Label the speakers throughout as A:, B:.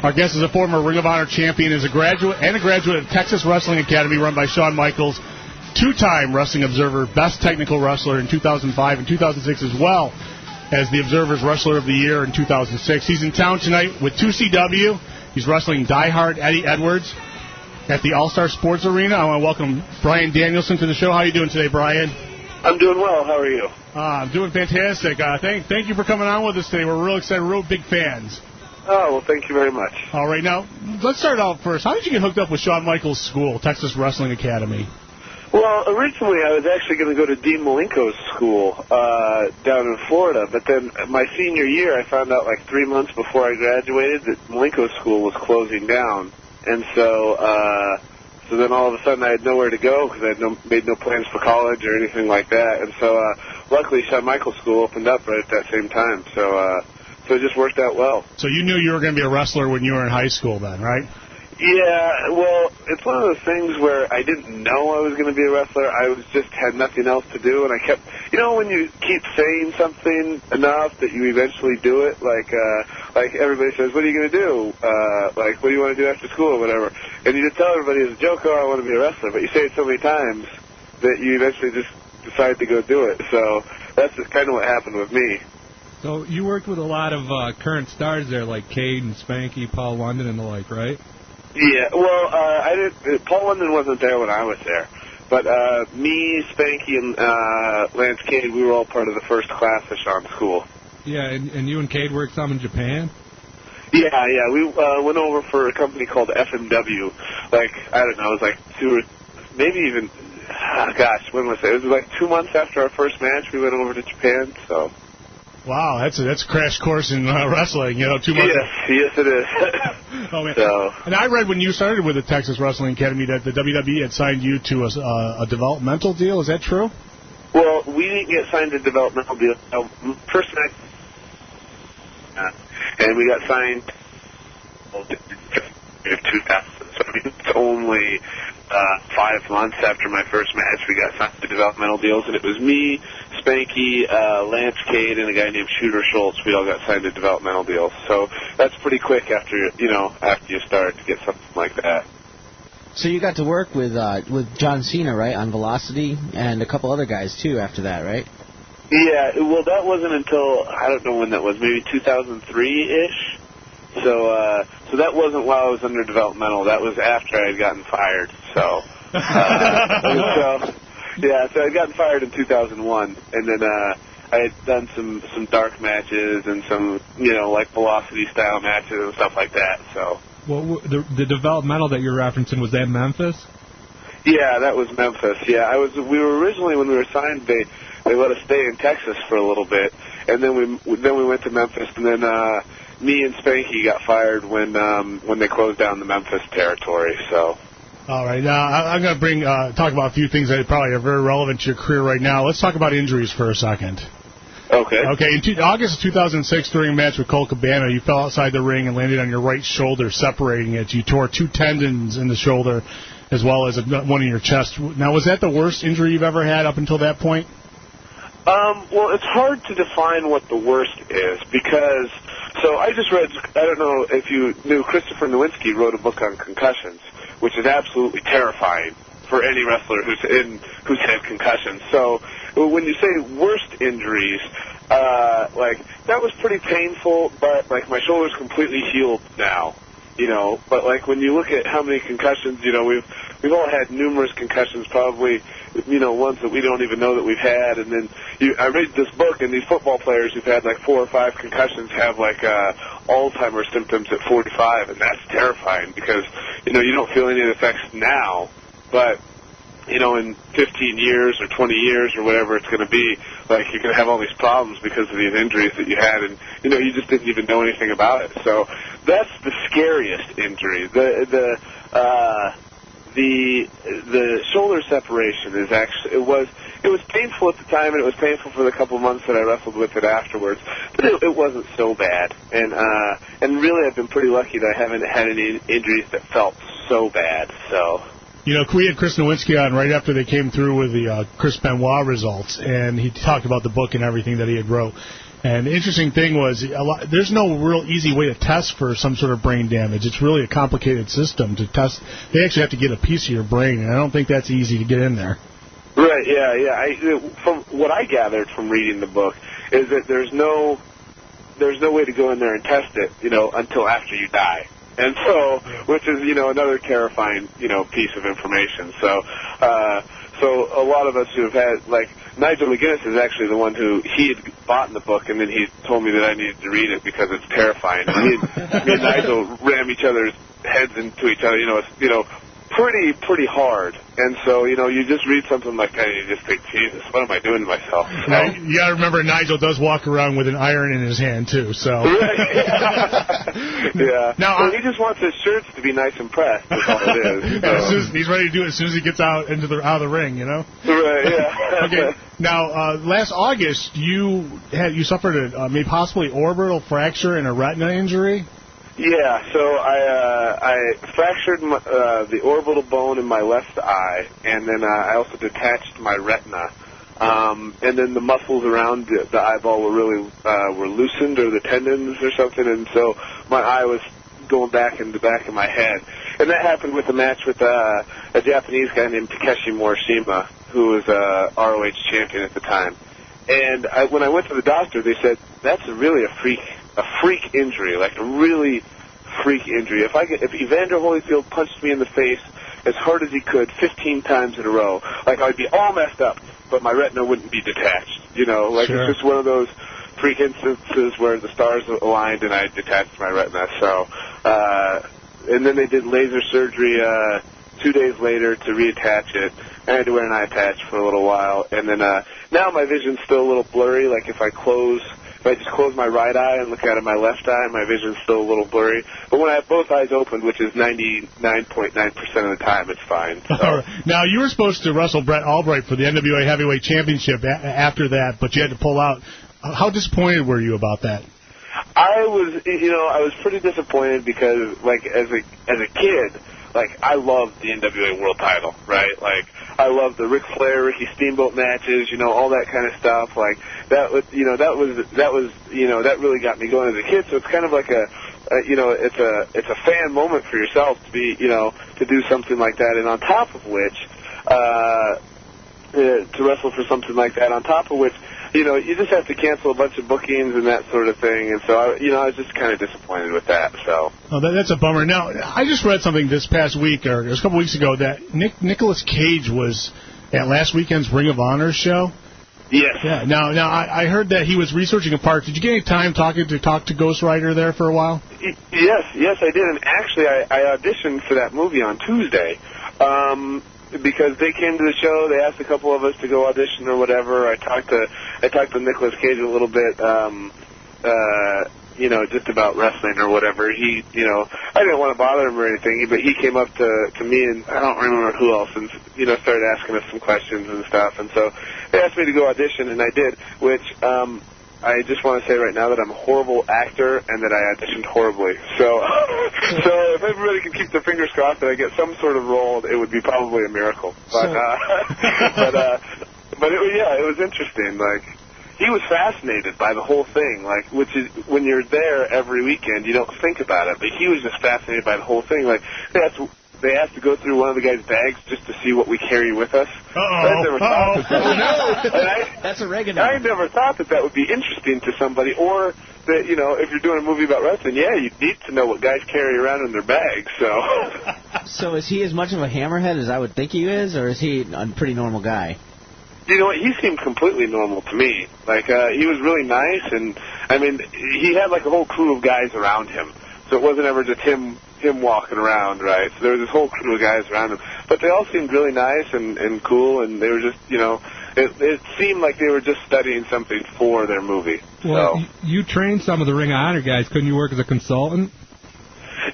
A: Our guest is a former Ring of Honor champion, is a graduate of Texas Wrestling Academy run by Shawn Michaels, two-time Wrestling Observer Best Technical Wrestler in 2005 and 2006, as well as the Observer's Wrestler of the Year in 2006. He's in town tonight with 2CW. He's wrestling diehard Eddie Edwards at the All-Star Sports Arena. I want to welcome Bryan Danielson to the show. How are you doing today, Bryan?
B: I'm doing well. How are you?
A: I'm doing fantastic. Thank you for coming on with us today. We're real excited. We're real big fans.
B: Oh, well, thank you very much.
A: All right, now, let's start out first. How did you get hooked up with Shawn Michaels' school, Texas Wrestling Academy?
B: Well, originally I was actually going to go to Dean Malenko's school down in Florida, but then my senior year I found out like 3 months before I graduated that Malenko's school was closing down. And so then all of a sudden I had nowhere to go because I had made no plans for college or anything like that. And so luckily Shawn Michaels School opened up right at that same time. So it just worked out well.
A: So you knew you were going to be a wrestler when you were in high school then, right?
B: Yeah, well, it's one of those things where I didn't know I was going to be a wrestler. I had nothing else to do, and I kept, when you keep saying something enough that you eventually do it, like everybody says, what are you going to do? What do you want to do after school or whatever? And you just tell everybody as a joke, I want to be a wrestler, but you say it so many times that you eventually just decide to go do it. So that's just kind of what happened with me.
C: So you worked with a lot of current stars there, like Cade and Spanky, Paul London, and the like, right?
B: Yeah, well, I didn't. Paul London wasn't there when I was there, but me, Spanky, and Lance Cade, we were all part of the first class of Shawn's school.
C: Yeah, and you and Cade worked some in Japan?
B: Yeah, we went over for a company called FMW. I don't know, it was like maybe even, when was it? It was like 2 months after our first match, we went over to Japan, so.
A: Wow, that's a crash course in wrestling, 2 months.
B: Yes, it is.
A: Oh, man.
B: So.
A: And I read when you started with the Texas Wrestling Academy that the WWE had signed you to a developmental deal. Is that true?
B: Well, we didn't get signed to a developmental deal. First night, and we got signed in 2000. So it's only 5 months after my first match we got signed to developmental deals, and it was me, Spanky, Lance Cade, and a guy named Shooter Schultz. We all got signed to developmental deals. So that's pretty quick after you start to get something like that.
D: So you got to work with John Cena, right, on Velocity, and a couple other guys too after that, right?
B: Yeah, well, that wasn't until, I don't know when that was, maybe 2003-ish. So that wasn't while I was under developmental. That was after I had gotten fired. So, so I'd gotten fired in 2001, and then I had done some dark matches and some, Velocity-style matches and stuff like that, so.
C: Well, the developmental that you're referencing, was that Memphis?
B: Yeah, that was Memphis, yeah. We were originally, when we were signed, they let us stay in Texas for a little bit, and then we went to Memphis, and then me and Spanky got fired when they closed down the Memphis territory, so.
A: All right, now I'm going to talk about a few things that probably are very relevant to your career right now. Let's talk about injuries for a second.
B: Okay.
A: Okay, in August of 2006, during a match with Colt Cabana, you fell outside the ring and landed on your right shoulder, separating it. You tore 2 tendons in the shoulder, as well as one in your chest. Now, was that the worst injury you've ever had up until that point?
B: Well, it's hard to define what the worst is because, so I just read, I don't know if you knew, Christopher Nowinski wrote a book on concussions, which is absolutely terrifying for any wrestler who's had concussions. So when you say worst injuries, that was pretty painful, but my shoulder's completely healed now. But when you look at how many concussions, we've all had numerous concussions, probably, ones that we don't even know that we've had. And then I read this book, and these football players who've had 4 or 5 concussions have Alzheimer's symptoms at 45, and that's terrifying because you don't feel any of the effects now, but in 15 years or 20 years or whatever it's going to be, you're going to have all these problems because of these injuries that you had, and you just didn't even know anything about it. So that's the scariest injury. The shoulder separation is actually it was painful at the time, and it was painful for the couple of months that I wrestled with it afterwards. But it wasn't so bad, and really I've been pretty lucky that I haven't had any injuries that felt so bad. So.
A: We had Chris Nowinski on right after they came through with the Chris Benoit results, and he talked about the book and everything that he had wrote. And the interesting thing was, there's no real easy way to test for some sort of brain damage. It's really a complicated system to test. They actually have to get a piece of your brain, and I don't think that's easy to get in there.
B: Right, yeah. From what I gathered from reading the book is that there's no way to go in there and test it, until after you die. And so, which is, another terrifying, piece of information. So a lot of us who have had, like, Nigel McGuinness is actually the one who, he had bought the book, and then he told me that I needed to read it because it's terrifying. And me and Nigel ram each other's heads into each other, pretty hard. And so, you just read something like that and you just think, Jesus, what am I doing to myself?
A: Well, you got to remember, Nigel does walk around with an iron in his hand, too, so.
B: Right. Yeah. Now, he just wants his shirts to be nice and pressed. That's all it is.
A: So. He's ready to do it as soon as he gets out of the ring,
B: Right, yeah.
A: Okay. Now, last August, you suffered a maybe possibly orbital fracture and a retina injury?
B: Yeah, so I fractured the orbital bone in my left eye, and then I also detached my retina. And then the muscles around the eyeball were loosened, or the tendons or something, and so my eye was going back in the back of my head. And that happened with a match with a Japanese guy named Takeshi Morishima, who was a ROH champion at the time. And when I went to the doctor, they said, that's really a freak injury, like a really freak injury. If Evander Holyfield punched me in the face as hard as he could 15 times in a row, like I'd be all messed up, but my retina wouldn't be detached. Sure. It's just one of those freak instances where the stars aligned and I detached my retina. So, and then they did laser surgery 2 days later to reattach it. I had to wear an eye patch for a little while, and then now my vision's still a little blurry. Like if I just close my right eye and look out of my left eye, my vision's still a little blurry. But when I have both eyes open, which is 99.9% of the time, it's fine. So.
A: All right. Now, you were supposed to wrestle Brett Albright for the NWA Heavyweight Championship after that, but you had to pull out. How disappointed were you about that?
B: I was pretty disappointed because, like, as a kid, like, I loved the NWA World Title, right? Like, I loved the Ric Flair, Ricky Steamboat matches, all that kind of stuff. Like, that really got me going as a kid. So it's kind of like it's a fan moment for yourself to be, to do something like that. And on top of which, to wrestle for something like that, on top of which, you just have to cancel a bunch of bookings and that sort of thing. And so, I was just kind of disappointed with that. So. Oh,
A: that's a bummer. Now, I just read something this past week, or it was a couple weeks ago, that Nicolas Cage was at last weekend's Ring of Honor show.
B: Yes.
A: Yeah. Now, I heard that he was researching a part. Did you get any time talk to Ghost Rider there for a while?
B: Yes, I did. And actually, I auditioned for that movie on Tuesday. Because they came to the show, they asked a couple of us to go audition or whatever. I talked to Nicolas Cage a little bit, just about wrestling or whatever. He, I didn't want to bother him or anything, but he came up to me and I don't remember who else, and started asking us some questions and stuff. And so they asked me to go audition, and I did, which I just want to say right now that I'm a horrible actor and that I auditioned horribly. So if everybody could keep their fingers crossed that I get some sort of role, it would be probably a miracle. But it was interesting. Like, he was fascinated by the whole thing. Like, which is when you're there every weekend, you don't think about it. But he was just fascinated by the whole thing. Like, they asked to go through one of the guy's bags just to see what we carry with us. I never thought
D: that's oregano.
B: I never thought that would be interesting to somebody, or that, if you're doing a movie about wrestling, you need to know what guys carry around in their bags.
D: So is he as much of a hammerhead as I would think he is, or is he a pretty normal guy?
B: You know what? He seemed completely normal to me. Like, he was really nice, and, I mean, he had, like, a whole crew of guys around him. So it wasn't ever just him walking around, right? So there was this whole crew of guys around him. But they all seemed really nice and cool, and they were just, it seemed like they were just studying something for their movie.
C: Well, so. You trained some of the Ring of Honor guys. Couldn't you work as a consultant?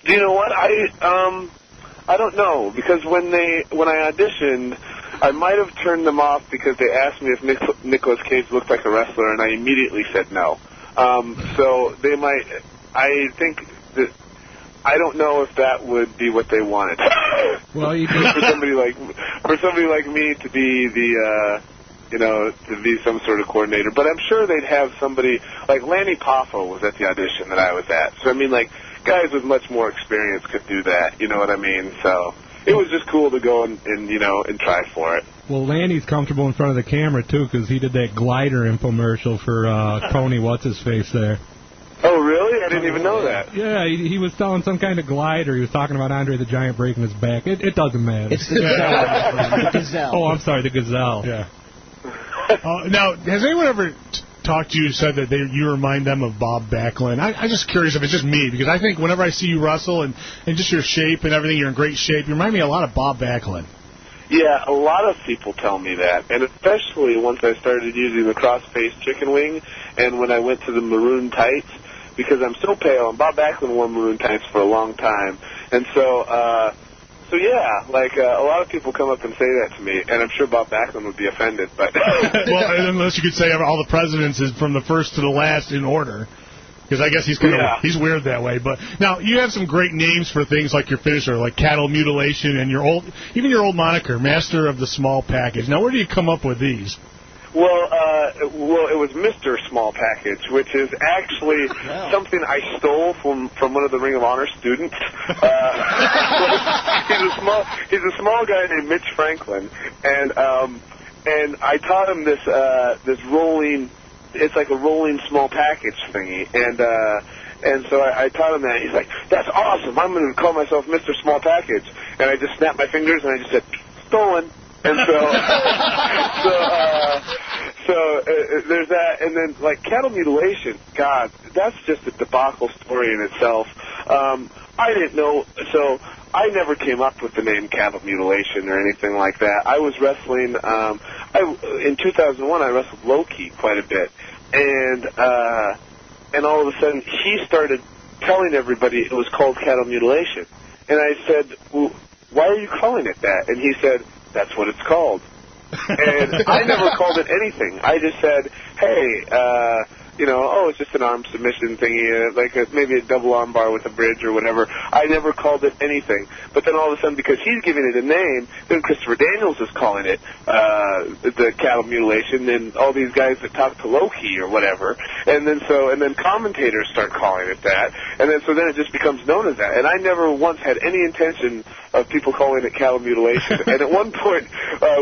B: Do you know what? I don't know, because when I auditioned, I might have turned them off because they asked me if Nicolas Cage looked like a wrestler, and I immediately said no. So they might, I think that, I don't know if that would be what they wanted.
C: Well, you
B: for somebody like me to be to be some sort of coordinator. But I'm sure they'd have somebody, like Lanny Poffo was at the audition that I was at. So, I mean, like, guys with much more experience could do that, you know what I mean? So it was just cool to go and try for it.
C: Well, Lanny's comfortable in front of the camera, too, because he did that glider infomercial for Tony What's-His-Face there.
B: Oh, really? I didn't even know that.
C: Yeah, he was selling some kind of glider. He was talking about Andre the Giant breaking his back. It doesn't matter.
D: It's the Gazelle. The Gazelle.
C: Oh, I'm sorry, the Gazelle.
A: Yeah. Now, has anyone ever talked to you and said that you remind them of Bob Backlund? I'm just curious if it's just me, because I think whenever I see you wrestle and just your shape and everything, you're in great shape. You remind me a lot of Bob Backlund.
B: Yeah, a lot of people tell me that, and especially once I started using the cross-face chicken wing and when I went to the maroon tights, because I'm so pale, and Bob Backlund wore maroon tights for a long time, and so yeah, like a lot of people come up and say that to me, and I'm sure Bob Backlund would be offended, but
A: well, unless you could say all the presidents is from the first to the last in order. Because I guess he's weird that way. But now you have some great names for things like your finisher, like cattle mutilation, and your old moniker, Master of the Small Package. Now, where do you come up with these?
B: Well, it was Mr. Small Package, which is actually something I stole from one of the Ring of Honor students. He's a small guy named Mitch Franklin, and I taught him this rolling. It's like a rolling small package thingy, and so I taught him that. He's like, "That's awesome! I'm going to call myself Mr. Small Package." And I just snapped my fingers and I just said, "Stolen." And so there's that, and then like cattle mutilation. God, that's just a debacle story in itself. I didn't know, so I never came up with the name cattle mutilation or anything like that. I was wrestling. In 2001, I wrestled Loki quite a bit, and all of a sudden he started telling everybody it was called cattle mutilation, and I said, well, "Why are you calling it that?" And he said, "That's what it's called." And I never called it anything. I just said, "Hey, it's just an arm submission thingy, like maybe a double arm bar with a bridge or whatever." I never called it anything. But then all of a sudden, because he's giving it a name, then Christopher Daniels is calling it the cattle mutilation, and all these guys that talk to Loki or whatever, and then commentators start calling it that, and then it just becomes known as that. And I never once had any intention of people calling it cattle mutilation. And at one point,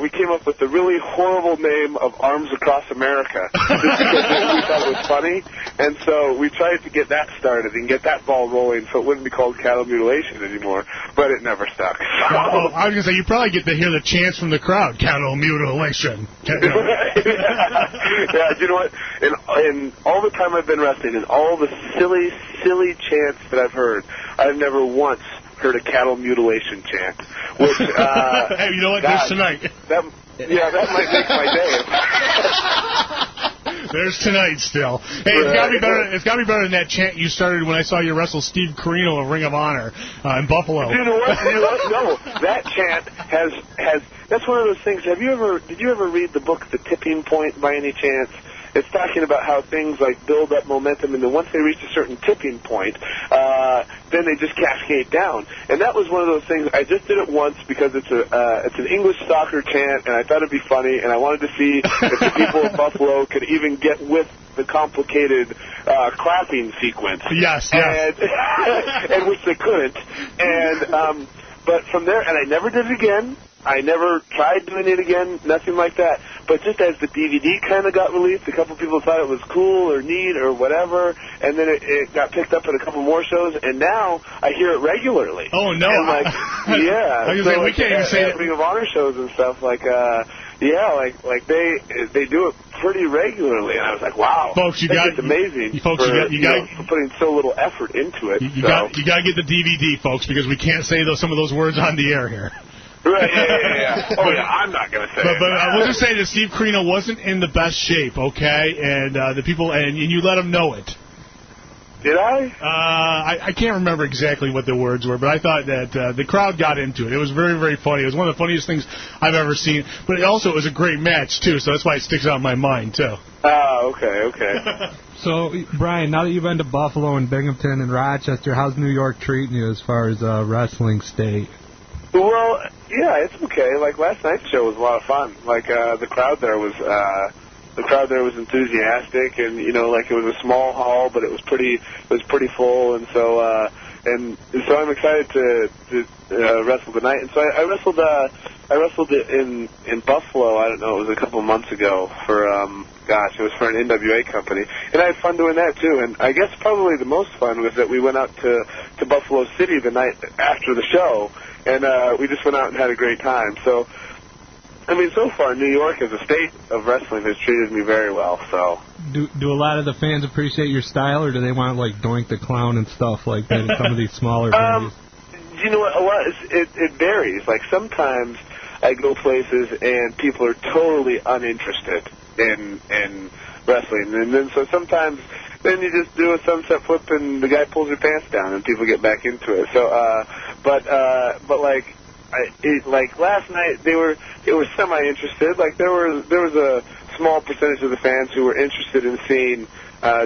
B: we came up with the really horrible name of Arms Across America, just because we thought it was funny. And so we tried to get that started and get that ball rolling so it wouldn't be called cattle mutilation anymore, but it never stuck.
A: I was going to say, you probably get to hear the chants from the crowd, cattle mutilation.
B: Yeah, you know what? In all the time I've been wrestling and all the silly chants that I've heard, I've never once heard a cattle mutilation chant, which,
A: hey, you know what?
B: God,
A: there's tonight.
B: That might make my day.
A: There's tonight still. Hey, it's got to be better. It's got to be better than that chant you started when I saw you wrestle Steve Carino of Ring of Honor in Buffalo.
B: You know what? No, that chant has. That's one of those things. Did you ever read the book The Tipping Point by any chance? It's talking about how things like build up momentum, and then once they reach a certain tipping point, then they just cascade down. And that was one of those things. I just did it once because it's an English soccer chant, and I thought it'd be funny, and I wanted to see if the people of Buffalo could even get with the complicated clapping sequence.
A: Yes.
B: And which they couldn't. And but from there, and I never did it again. I never tried doing it again, nothing like that. But just as the DVD kind of got released, a couple people thought it was cool or neat or whatever, and then it got picked up at a couple more shows, and now I hear it regularly.
A: Oh, no.
B: And like, yeah.
A: I was saying, we can't even say
B: it. Ring of Honor shows and stuff, like, like they do it pretty regularly, and I was like, wow.
A: Folks,
B: it's amazing for putting so little effort into it.
A: You got to get the DVD, folks, because we can't say some of those words on the air here.
B: Right, yeah. Oh, yeah, I'm not going to say it.
A: But I will just say that Steve Carino wasn't in the best shape, okay? And the people, and you let him know it.
B: Did I?
A: I can't remember exactly what the words were, but I thought that the crowd got into it. It was very, very funny. It was one of the funniest things I've ever seen. But it was a great match, too, so that's why it sticks out in my mind, too.
B: Oh, okay.
C: So, Brian, now that you've been to Buffalo and Binghamton and Rochester, how's New York treating you as far as wrestling state?
B: Well, yeah, it's okay. Like last night's show was a lot of fun. Like the crowd there was enthusiastic, and like it was a small hall, but it was pretty full, and so I'm excited to wrestle tonight. And so I wrestled in Buffalo. I don't know, it was a couple of months ago for it was for an NWA company, and I had fun doing that too. And I guess probably the most fun was that we went out to Buffalo City the night after the show, and we just went out and had a great time. So, I mean, so far New York as a state of wrestling has treated me very well. So,
C: do a lot of the fans appreciate your style, or do they want like Doink the Clown and stuff like that in some of these smaller venues?
B: You know what? It varies. Like sometimes I go places and people are totally uninterested in wrestling, and then so sometimes then you just do a sunset flip and the guy pulls your pants down and people get back into it. So, but like last night they were semi-interested. Like there was a small percentage of the fans who were interested in seeing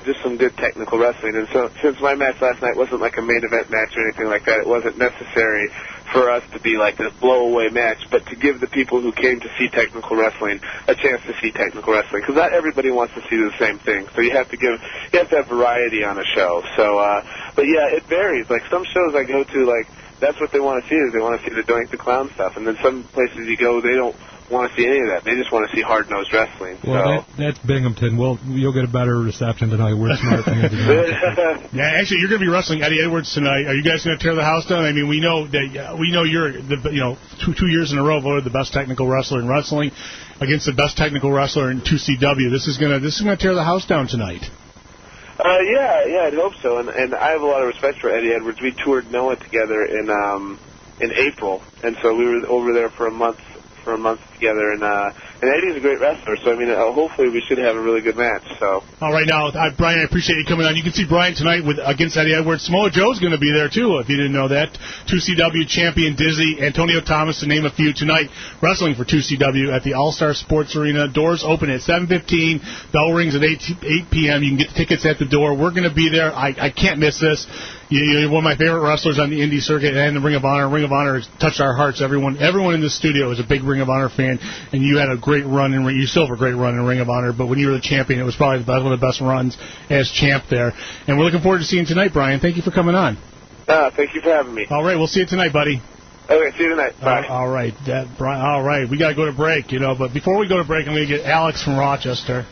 B: just some good technical wrestling. And so since my match last night wasn't like a main event match or anything like that, it wasn't necessary for us to be like this blow-away match, but to give the people who came to see technical wrestling a chance to see technical wrestling, because not everybody wants to see the same thing. So you have to have variety on a show. So, but yeah, it varies. Like some shows I go to, like that's what they want to see, is they want to see the Doink the Clown stuff, and then some places you go, they don't want to see any of that. They just want to see hard-nosed wrestling.
C: Well, that's Binghamton. Well, you'll get a better reception tonight. We're smart fans.
A: Yeah, actually, you're going to be wrestling Eddie Edwards tonight. Are you guys going to tear the house down? I mean, we know you're two years in a row voted the best technical wrestler in wrestling against the best technical wrestler in 2CW. This is going to tear the house down tonight.
B: Yeah, I'd hope so. And I have a lot of respect for Eddie Edwards. We toured Noah together in April, and so we were over there for a month together, and Eddie's a great wrestler, so I mean, hopefully we should have a really good match. So. All
A: right, now, Brian, I appreciate you coming on. You can see Brian tonight against Eddie Edwards. Samoa Joe's going to be there too, if you didn't know that. 2CW champion Dizzy, Antonio Thomas, to name a few, tonight wrestling for 2CW at the All-Star Sports Arena. Doors open at 7:15. Bell rings at 8 p.m. You can get the tickets at the door. We're going to be there. I can't miss this. You're one of my favorite wrestlers on the indie circuit and the Ring of Honor. Ring of Honor has touched our hearts. Everyone in the studio is a big Ring of Honor fan, and you had a great run you still have a great run in Ring of Honor, but when you were the champion, it was probably one of the best runs as champ there. And we're looking forward to seeing you tonight, Brian. Thank you for coming on.
B: Thank you for having me.
A: All right, we'll see you tonight, buddy.
B: Okay, see you tonight. Bye.
A: All right, Brian. All right, we got to go to break, but before we go to break, I'm going to get Alex from Rochester.